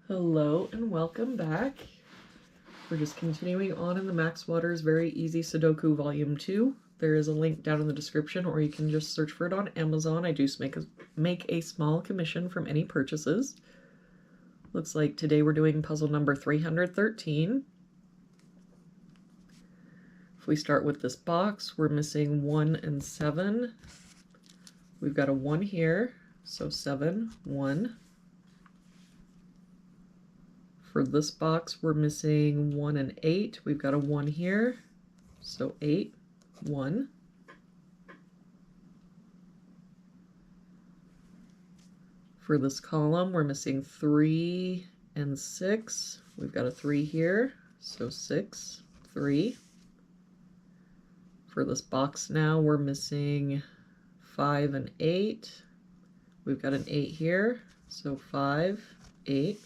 Hello and welcome back. We're just continuing on in the Max Waters Very Easy Sudoku Volume 2. There is a link down in the description, or you can just search for it on Amazon. I do make a small commission from any purchases. Looks like today we're doing puzzle number 313. If we start with this box, we're missing 1 and 7. We've got a 1 here, so 7, 1. For this box, we're missing 1 and 8. We've got a 1 here, so 8, 1. For this column, we're missing 3 and 6. We've got a 3 here, so 6, 3. For this box now, we're missing 5 and 8. We've got an 8 here, so 5, 8.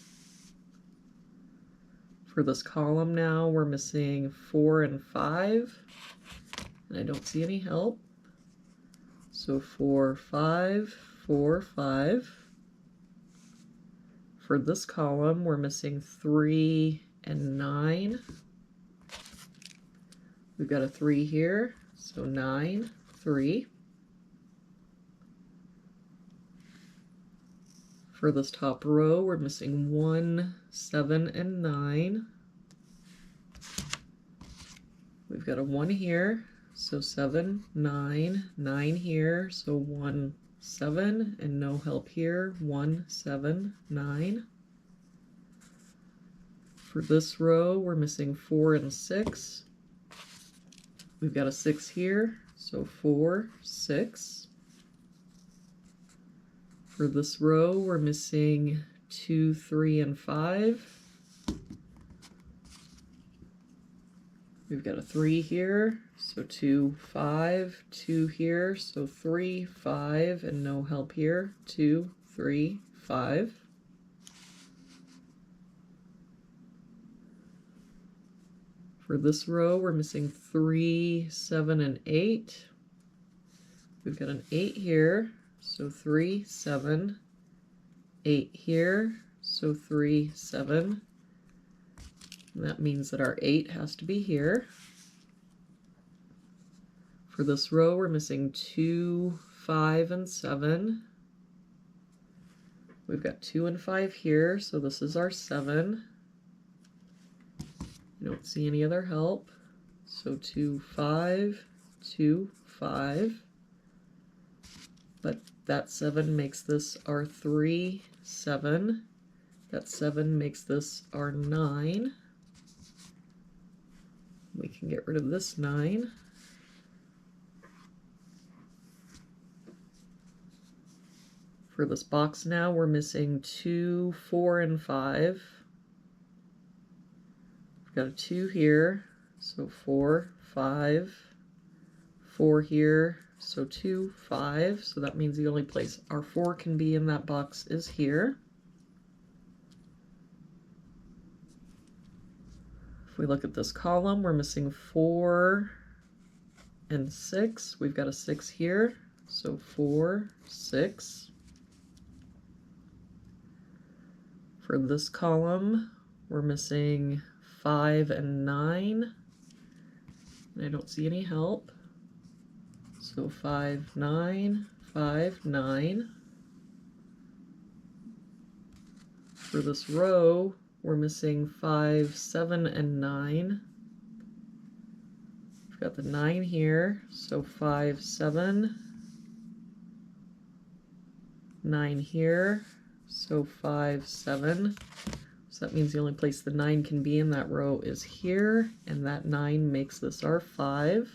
For this column now, we're missing 4 and 5, and I don't see any help. So 4, 5, 4, 5. For this column, we're missing 3 and 9. We've got a 3 here, so 9, 3. For this top row, we're missing 1, 7, and 9. We've got a 1 here, so 7, 9, 9 here, so 1, 7, and no help here, 1, 7, 9. For this row, we're missing 4 and 6. We've got a 6 here, so 4, 6. For this row, we're missing 2, 3, and 5. We've got a 3 here, so 2, 5, 2 here, so 3, 5, and no help here, 2, 3, 5. For this row, we're missing 3, 7, and 8. We've got an 8 here, so 3, 7, 8 here, so 3, 7. And that means that our 8 has to be here. For this row, we're missing 2, 5, and 7. We've got 2 and 5 here, so this is our 7. I don't see any other help. So 2, 5, 2, 5. But that 7 makes this our 3, 7. That 7 makes this our 9. We can get rid of this 9. For this box now, we're missing 2, 4, and 5. We've got a 2 here, so 4, 5. 4 here, so 2, 5. So that means the only place our 4 can be in that box is here. If we look at this column, we're missing 4 and 6. We've got a 6 here, so 4, 6. For this column, we're missing 5 and 9. And I don't see any help. So 5, 9, 5, 9. For this row, we're missing 5, 7, and 9. We've got the 9 here, so 5, 7. 9 here, so 5, 7. So that means the only place the 9 can be in that row is here, and that 9 makes this our 5.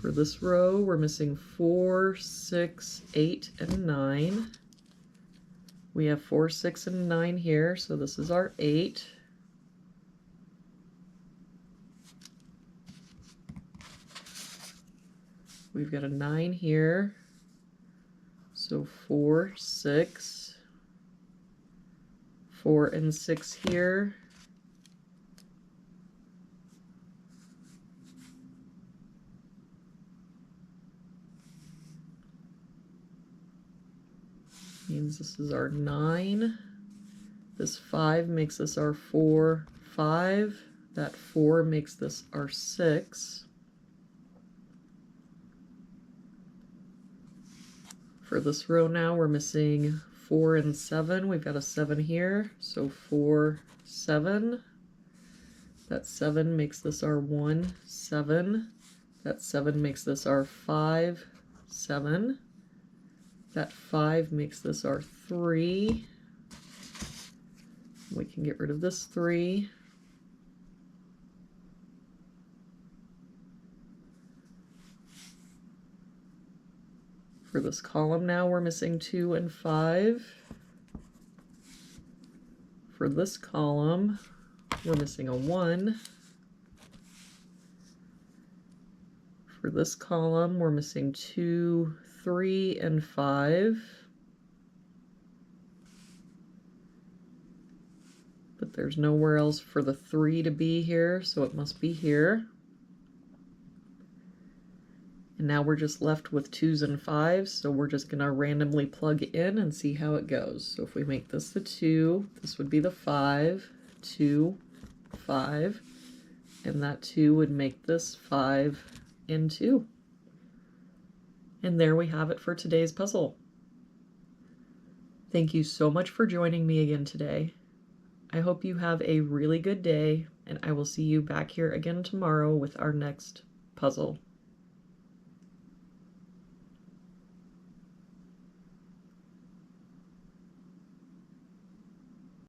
For this row, we're missing 4, 6, 8, and 9. We have 4, 6, and 9 here, so this is our 8. We've got a 9 here, so 4, 6. 4 and 6 here. means this is our 9. This 5 makes this our 4, 5. That 4 makes this our 6. For this row now, we're missing 4 and 7. We've got a 7 here, so 4, 7. That 7 makes this our 1, 7. That 7 makes this our 5, 7. That 5 makes this our 3. We can get rid of this 3. For this column now, we're missing 2 and 5. For this column, we're missing a 1. For this column, we're missing 2, 3, and 5. But there's nowhere else for the 3 to be here, so it must be here. And now we're just left with 2s and 5s, so we're just going to randomly plug in and see how it goes. So if we make this the 2, this would be the 5, 2, 5, and that 2 would make this 5 and 2. And there we have it for today's puzzle. Thank you so much for joining me again today. I hope you have a really good day, and I will see you back here again tomorrow with our next puzzle.